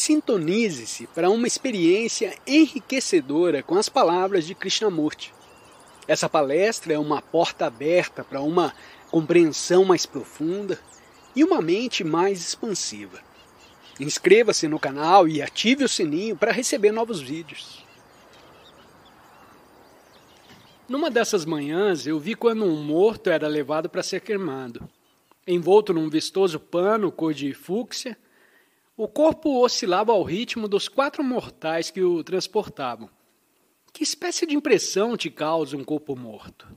Sintonize-se para uma experiência enriquecedora com as palavras de Krishnamurti. Essa palestra é uma porta aberta para uma compreensão mais profunda e uma mente mais expansiva. Inscreva-se no canal e ative o sininho para receber novos vídeos. Numa dessas manhãs, eu vi quando um morto era levado para ser queimado. Envolto num vistoso pano cor de fúcsia, o corpo oscilava ao ritmo dos 4 mortais que o transportavam. Que espécie de impressão te causa um corpo morto?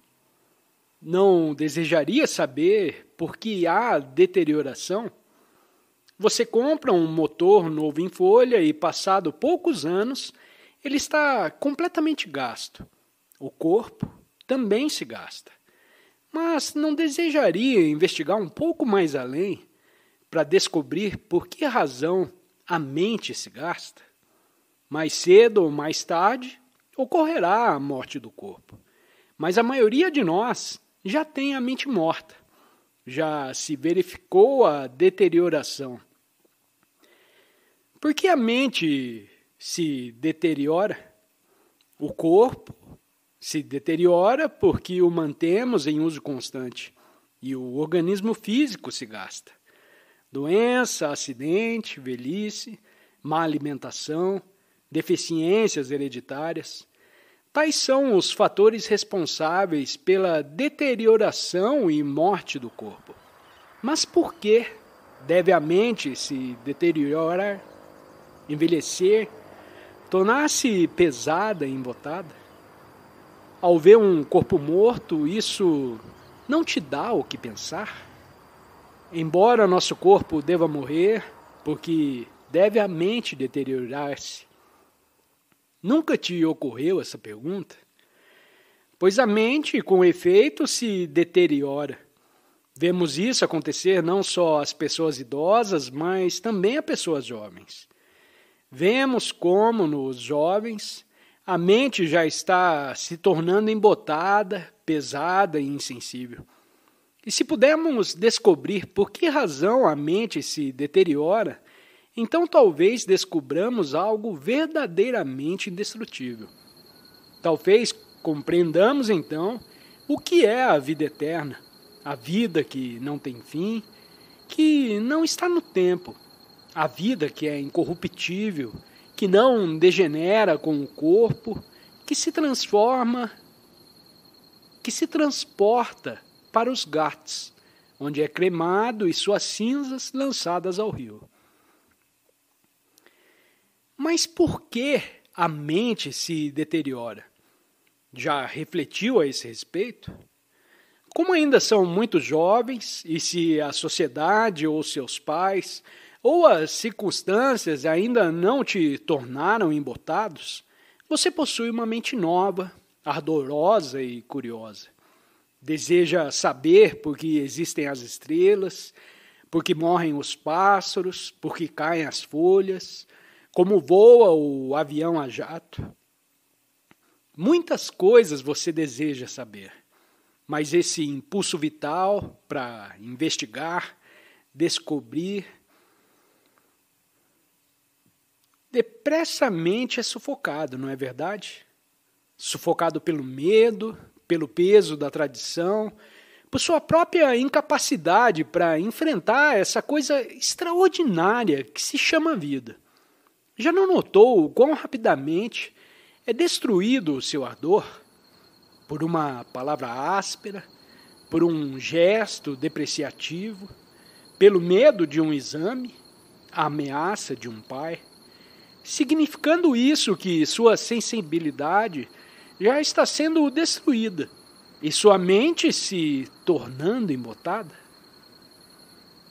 Não desejaria saber por que há deterioração? Você compra um motor novo em folha e, passado poucos anos, ele está completamente gasto. O corpo também se gasta. Mas não desejaria investigar um pouco mais além para descobrir por que razão a mente se gasta? Mais cedo ou mais tarde ocorrerá a morte do corpo. Mas a maioria de nós já tem a mente morta. Já se verificou a deterioração. Por que a mente se deteriora? O corpo se deteriora porque o mantemos em uso constante e o organismo físico se gasta. Doença, acidente, velhice, má alimentação, deficiências hereditárias. Tais são os fatores responsáveis pela deterioração e morte do corpo. Mas por que deve a mente se deteriorar, envelhecer, tornar-se pesada e embotada? Ao ver um corpo morto, isso não te dá o que pensar? Embora nosso corpo deva morrer, porque deve a mente deteriorar-se. Nunca te ocorreu essa pergunta? Pois a mente, com efeito, se deteriora. Vemos isso acontecer não só às pessoas idosas, mas também a pessoas jovens. Vemos como, nos jovens, a mente já está se tornando embotada, pesada e insensível. E se pudermos descobrir por que razão a mente se deteriora, então talvez descobramos algo verdadeiramente indestrutível. Talvez compreendamos então o que é a vida eterna, a vida que não tem fim, que não está no tempo, a vida que é incorruptível, que não degenera com o corpo, que se transforma, que se transporta para os Ghats, onde é cremado e suas cinzas lançadas ao rio. Mas por que a mente se deteriora? Já refletiu a esse respeito? Como ainda são muito jovens, e se a sociedade ou seus pais ou as circunstâncias ainda não te tornaram embotados, você possui uma mente nova, ardorosa e curiosa. Deseja saber por que existem as estrelas, por que morrem os pássaros, por que caem as folhas, como voa o avião a jato. Muitas coisas você deseja saber, mas esse impulso vital para investigar, descobrir, depressamente é sufocado, não é verdade? Sufocado pelo medo, pelo peso da tradição, por sua própria incapacidade para enfrentar essa coisa extraordinária que se chama vida. Já não notou o quão rapidamente é destruído o seu ardor? Por uma palavra áspera, por um gesto depreciativo, pelo medo de um exame, a ameaça de um pai, significando isso que sua sensibilidade já está sendo destruída e sua mente se tornando embotada?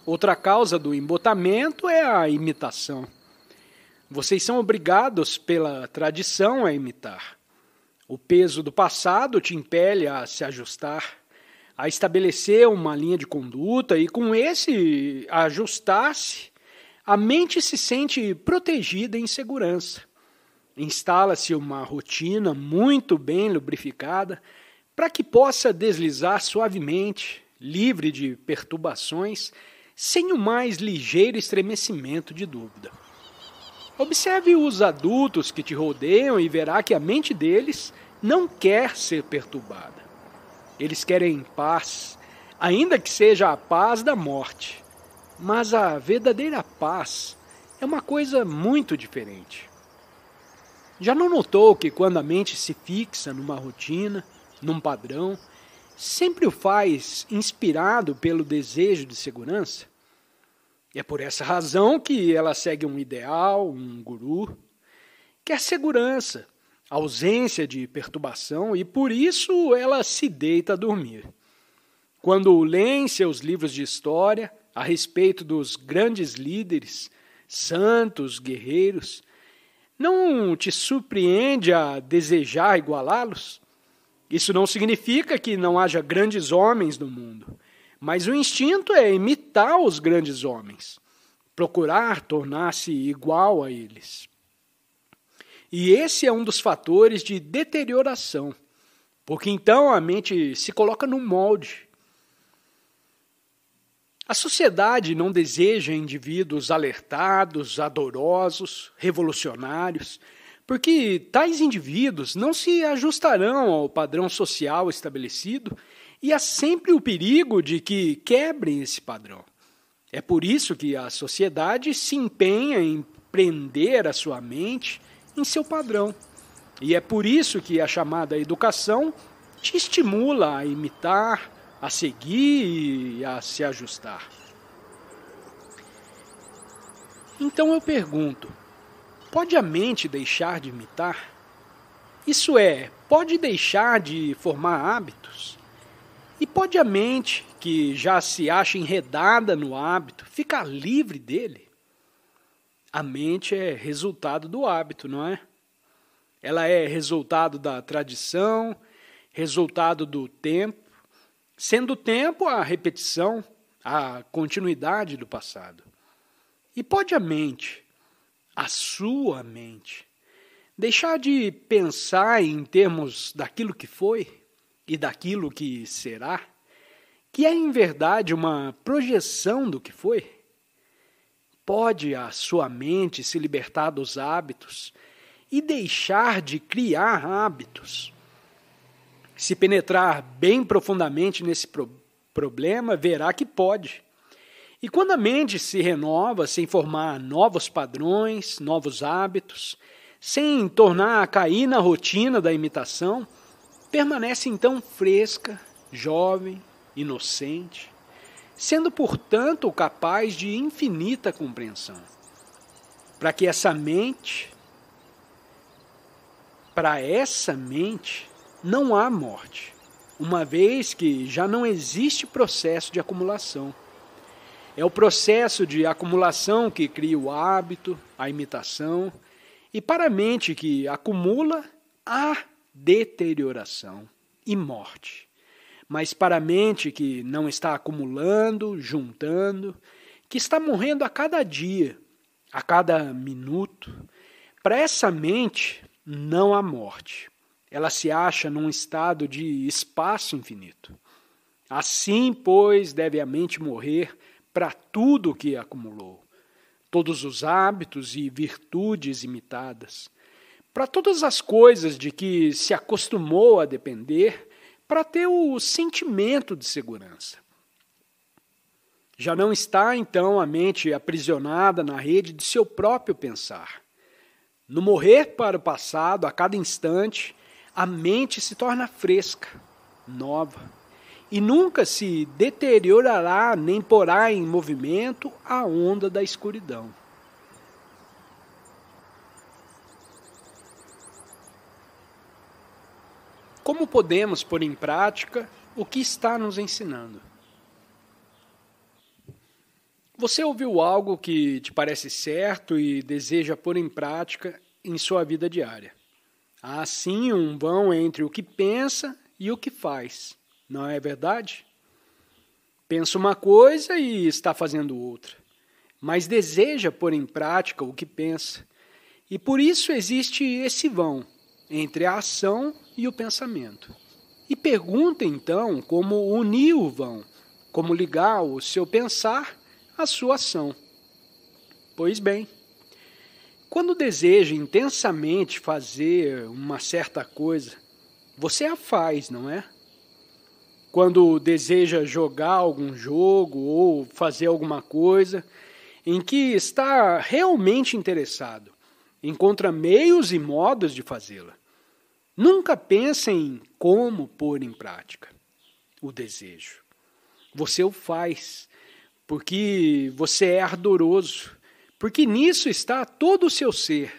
Outra causa do embotamento é a imitação. Vocês são obrigados pela tradição a imitar. O peso do passado te impele a se ajustar, a estabelecer uma linha de conduta e com esse ajustar-se, a mente se sente protegida em segurança. Instala-se uma rotina muito bem lubrificada para que possa deslizar suavemente, livre de perturbações, sem o mais ligeiro estremecimento de dúvida. Observe os adultos que te rodeiam e verá que a mente deles não quer ser perturbada. Eles querem paz, ainda que seja a paz da morte. Mas a verdadeira paz é uma coisa muito diferente. Já não notou que quando a mente se fixa numa rotina, num padrão, sempre o faz inspirado pelo desejo de segurança? É por essa razão que ela segue um ideal, um guru. Quer segurança, ausência de perturbação e por isso ela se deita a dormir. Quando lê em seus livros de história a respeito dos grandes líderes, santos, guerreiros, não te surpreende a desejar igualá-los? Isso não significa que não haja grandes homens no mundo, mas o instinto é imitar os grandes homens, procurar tornar-se igual a eles. E esse é um dos fatores de deterioração, porque então a mente se coloca num molde. A sociedade não deseja indivíduos alertados, ardorosos, revolucionários, porque tais indivíduos não se ajustarão ao padrão social estabelecido e há sempre o perigo de que quebrem esse padrão. É por isso que a sociedade se empenha em prender a sua mente em seu padrão. E é por isso que a chamada educação te estimula a imitar, a seguir e a se ajustar. Então eu pergunto, pode a mente deixar de imitar? Isso é, pode deixar de formar hábitos? E pode a mente, que já se acha enredada no hábito, ficar livre dele? A mente é resultado do hábito, não é? Ela é resultado da tradição, resultado do tempo, sendo o tempo a repetição, a continuidade do passado. E pode a mente, a sua mente, deixar de pensar em termos daquilo que foi e daquilo que será, que é em verdade uma projeção do que foi? Pode a sua mente se libertar dos hábitos e deixar de criar hábitos? Se penetrar bem profundamente nesse problema, verá que pode. E quando a mente se renova sem formar novos padrões, novos hábitos, sem tornar a cair na rotina da imitação, permanece então fresca, jovem, inocente, sendo, portanto, capaz de infinita compreensão. Para essa mente, não há morte, uma vez que já não existe processo de acumulação. É o processo de acumulação que cria o hábito, a imitação, e para a mente que acumula, há deterioração e morte. Mas para a mente que não está acumulando, juntando, que está morrendo a cada dia, a cada minuto, para essa mente não há morte. Ela se acha num estado de espaço infinito. Assim, pois, deve a mente morrer para tudo o que acumulou, todos os hábitos e virtudes imitadas, para todas as coisas de que se acostumou a depender, para ter o sentimento de segurança. Já não está, então, a mente aprisionada na rede de seu próprio pensar. No morrer para o passado, a cada instante, a mente se torna fresca, nova, e nunca se deteriorará nem porá em movimento a onda da escuridão. Como podemos pôr em prática o que está nos ensinando? Você ouviu algo que te parece certo e deseja pôr em prática em sua vida diária. Há sim um vão entre o que pensa e o que faz, não é verdade? Pensa uma coisa e está fazendo outra, mas deseja pôr em prática o que pensa. E por isso existe esse vão entre a ação e o pensamento. E pergunta então como unir o vão, como ligar o seu pensar à sua ação. Pois bem, Quando deseja intensamente fazer uma certa coisa, você a faz, não é? Quando deseja jogar algum jogo ou fazer alguma coisa em que está realmente interessado, encontra meios e modos de fazê-la. Nunca pensa em como pôr em prática o desejo. Você o faz porque você é ardoroso, porque nisso está todo o seu ser,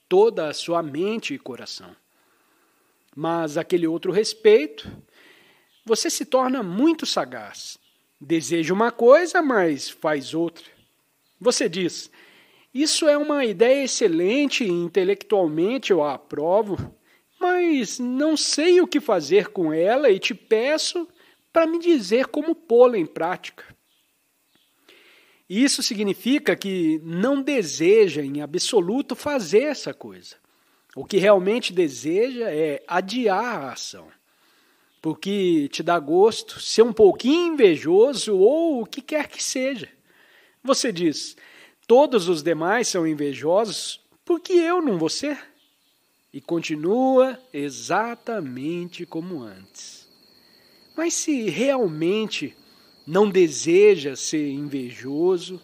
toda a sua mente e coração. Mas aquele outro respeito, você se torna muito sagaz. Deseja uma coisa, mas faz outra. Você diz, isso é uma ideia excelente e intelectualmente eu a aprovo, mas não sei o que fazer com ela e te peço para me dizer como pô-la em prática. Isso significa que não deseja em absoluto fazer essa coisa. O que realmente deseja é adiar a ação, porque te dá gosto ser um pouquinho invejoso ou o que quer que seja. Você diz, todos os demais são invejosos, por que eu não vou ser? E continua exatamente como antes. Mas se realmente não deseja ser invejoso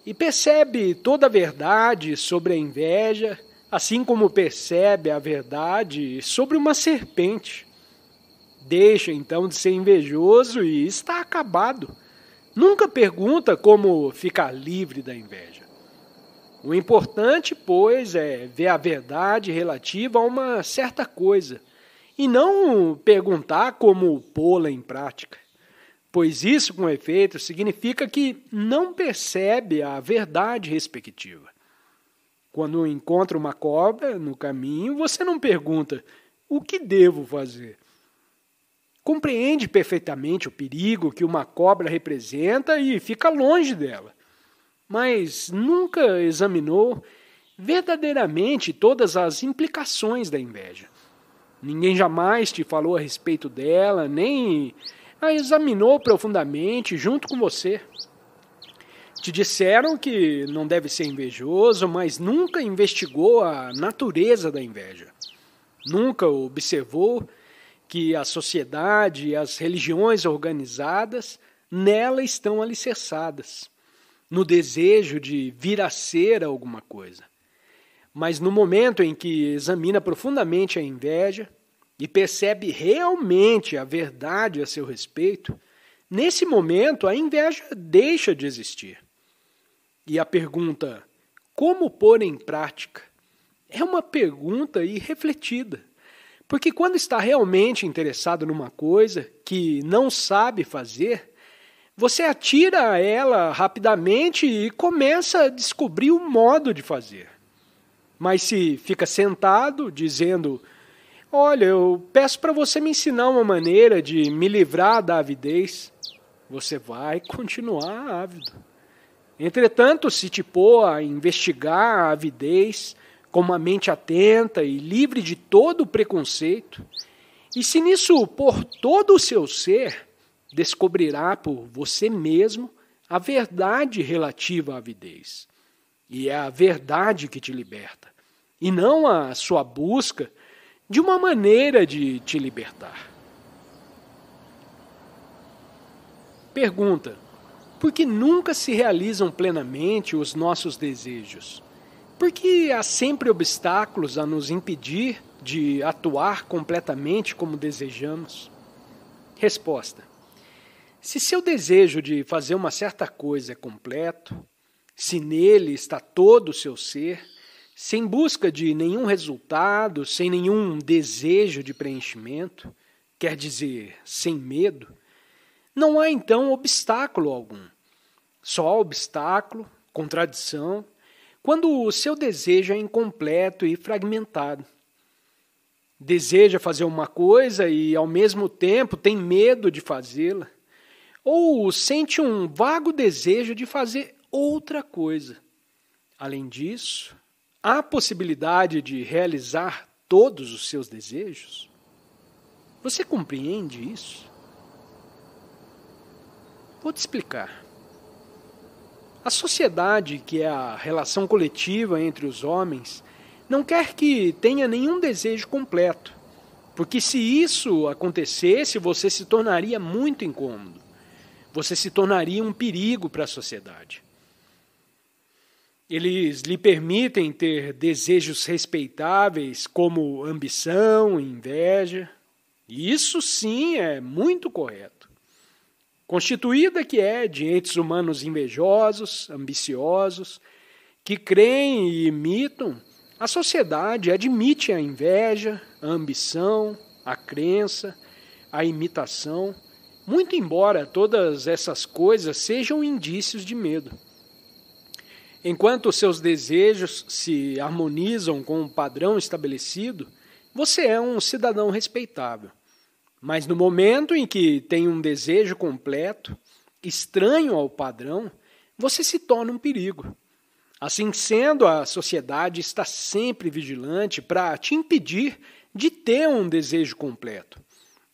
e percebe toda a verdade sobre a inveja, assim como percebe a verdade sobre uma serpente, deixa então de ser invejoso e está acabado. Nunca pergunta como ficar livre da inveja. O importante, pois, é ver a verdade relativa a uma certa coisa e não perguntar como pô-la em prática. Pois isso, com efeito, significa que não percebe a verdade respectiva. Quando encontra uma cobra no caminho, você não pergunta, o que devo fazer? Compreende perfeitamente o perigo que uma cobra representa e fica longe dela. Mas nunca examinou verdadeiramente todas as implicações da inveja. Ninguém jamais te falou a respeito dela, nem a examinou profundamente junto com você. Te disseram que não deve ser invejoso, mas nunca investigou a natureza da inveja. Nunca observou que a sociedade e as religiões organizadas nela estão alicerçadas, no desejo de vir a ser alguma coisa. Mas no momento em que examina profundamente a inveja e percebe realmente a verdade a seu respeito, nesse momento a inveja deixa de existir. E a pergunta, como pôr em prática, é uma pergunta irrefletida. Porque quando está realmente interessado numa coisa que não sabe fazer, você atira a ela rapidamente e começa a descobrir o modo de fazer. Mas se fica sentado dizendo, olha, eu peço para você me ensinar uma maneira de me livrar da avidez, você vai continuar ávido. Entretanto, se te pôr a investigar a avidez com uma mente atenta e livre de todo o preconceito, e se nisso pôr todo o seu ser, descobrirá por você mesmo a verdade relativa à avidez. E é a verdade que te liberta, e não a sua busca de uma maneira de te libertar. Pergunta: por que nunca se realizam plenamente os nossos desejos? Por que há sempre obstáculos a nos impedir de atuar completamente como desejamos? Resposta: se seu desejo de fazer uma certa coisa é completo, se nele está todo o seu ser, sem busca de nenhum resultado, sem nenhum desejo de preenchimento, quer dizer, sem medo, não há então obstáculo algum. Só obstáculo, contradição, quando o seu desejo é incompleto e fragmentado. Deseja fazer uma coisa e, ao mesmo tempo, tem medo de fazê-la, ou sente um vago desejo de fazer outra coisa. Além disso, há possibilidade de realizar todos os seus desejos? Você compreende isso? Vou te explicar. A sociedade, que é a relação coletiva entre os homens, não quer que tenha nenhum desejo completo, porque se isso acontecesse, você se tornaria muito incômodo. Você se tornaria um perigo para a sociedade. Eles lhe permitem ter desejos respeitáveis como ambição, inveja. E isso sim é muito correto. Constituída que é de entes humanos invejosos, ambiciosos, que creem e imitam, a sociedade admite a inveja, a ambição, a crença, a imitação, muito embora todas essas coisas sejam indícios de medo. Enquanto seus desejos se harmonizam com um padrão estabelecido, você é um cidadão respeitável. Mas no momento em que tem um desejo completo, estranho ao padrão, você se torna um perigo. Assim sendo, a sociedade está sempre vigilante para te impedir de ter um desejo completo.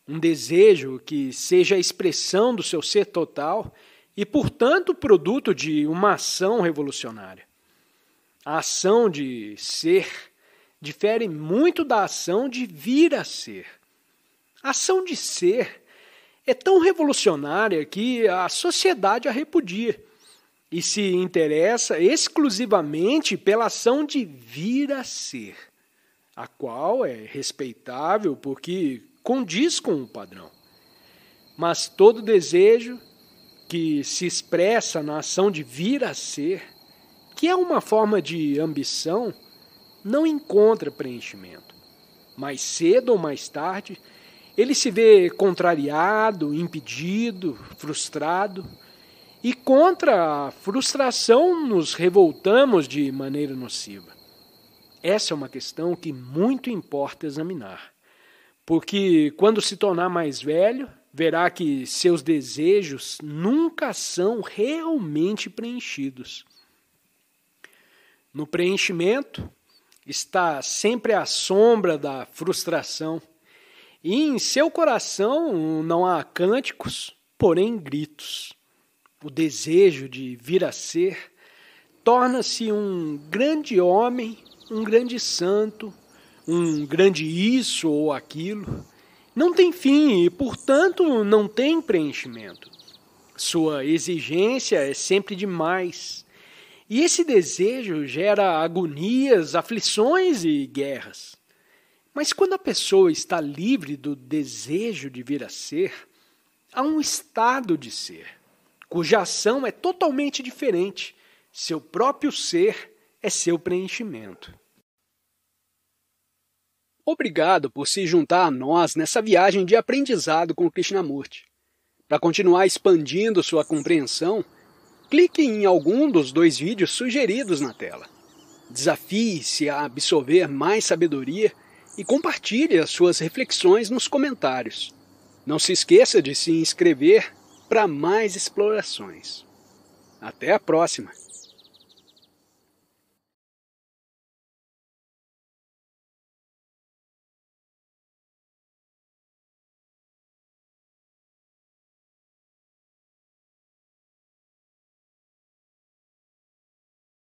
Um desejo que seja a expressão do seu ser total e, portanto, produto de uma ação revolucionária. A ação de ser difere muito da ação de vir a ser. A ação de ser é tão revolucionária que a sociedade a repudia e se interessa exclusivamente pela ação de vir a ser, a qual é respeitável porque condiz com o padrão. Mas todo desejo que se expressa na ação de vir a ser, que é uma forma de ambição, não encontra preenchimento. Mais cedo ou mais tarde, ele se vê contrariado, impedido, frustrado, e contra a frustração nos revoltamos de maneira nociva. Essa é uma questão que muito importa examinar, porque quando se tornar mais velho, verá que seus desejos nunca são realmente preenchidos. No preenchimento está sempre a sombra da frustração, e em seu coração não há cânticos, porém gritos. O desejo de vir a ser torna-se um grande homem, um grande santo, um grande isso ou aquilo. Não tem fim e, portanto, não tem preenchimento. Sua exigência é sempre demais. E esse desejo gera agonias, aflições e guerras. Mas quando a pessoa está livre do desejo de vir a ser, há um estado de ser, cuja ação é totalmente diferente. Seu próprio ser é seu preenchimento. Obrigado por se juntar a nós nessa viagem de aprendizado com Krishnamurti. Para continuar expandindo sua compreensão, clique em algum dos 2 vídeos sugeridos na tela. Desafie-se a absorver mais sabedoria e compartilhe as suas reflexões nos comentários. Não se esqueça de se inscrever para mais explorações. Até a próxima!